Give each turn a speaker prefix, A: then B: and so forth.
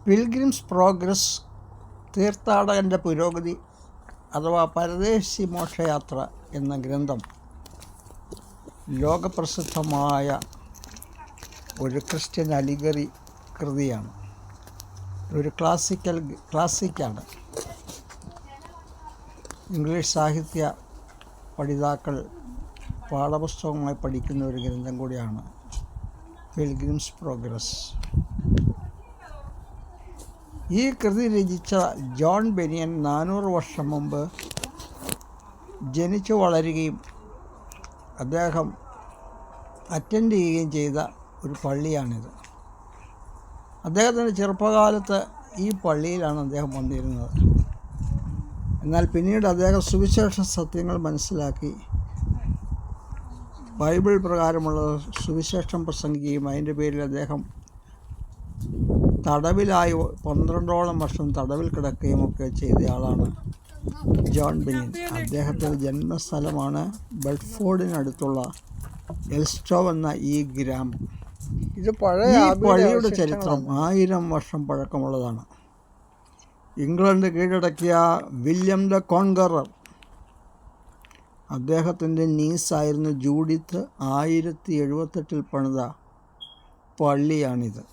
A: Pilgrims progress തീർത്ഥാടകൻ്റെ പുരോഗതി അഥവാ പരദേശി മോക്ഷയാത്ര എന്ന ഗ്രന്ഥം ലോകപ്രസിദ്ധമായ ഒരു ക്രിസ്ത്യൻ അലിഗറി കൃതിയാണ്. ഒരു ക്ലാസിക്കാണ്. ഇംഗ്ലീഷ് സാഹിത്യ പഠിതാക്കൾ പാഠപുസ്തകമായി പഠിക്കുന്ന ഒരു ഗ്രന്ഥം കൂടിയാണ് പിൽഗ്രിംസ് പ്രോഗ്രസ്. ഈ കൃതി രചിച്ച ജോൺ ബെനിയൻ 400 വർഷം മുമ്പ് ജനിച്ചു വളരുകയും അദ്ദേഹം അറ്റൻഡ് ചെയ്യുകയും ചെയ്ത ഒരു പള്ളിയാണിത്. അദ്ദേഹത്തിൻ്റെ ചെറുപ്പകാലത്ത് ഈ പള്ളിയിലാണ് അദ്ദേഹം വന്നിരുന്നത്. എന്നാൽ പിന്നീട് അദ്ദേഹം സുവിശേഷ സത്യങ്ങൾ മനസ്സിലാക്കി ബൈബിൾ പ്രകാരമുള്ള സുവിശേഷം പ്രസംഗിക്കുകയും അതിൻ്റെ പേരിൽ അദ്ദേഹം തടവിലായി 12ഓളം വർഷം തടവിൽ കിടക്കുകയും ഒക്കെ ചെയ്തയാളാണ് ജോൺ ബെനിയൻ. അദ്ദേഹത്തിൻ്റെ ജന്മസ്ഥലമാണ് ബെഡ്ഫോർഡിനടുത്തുള്ള എൽസ്റ്റോവ് എന്ന ഈ ഗ്രാമം.
B: ഇത് പഴയ
A: പള്ളിയുടെ ചരിത്രം 1000 വർഷം പഴക്കമുള്ളതാണ്. ഇംഗ്ലണ്ട് കീഴടക്കിയ വില്യം ദ കോൺഗറർ അദ്ദേഹത്തിൻ്റെ നീസായിരുന്ന ജൂഡിത്ത് 1078 പണിത പള്ളിയാണിത്.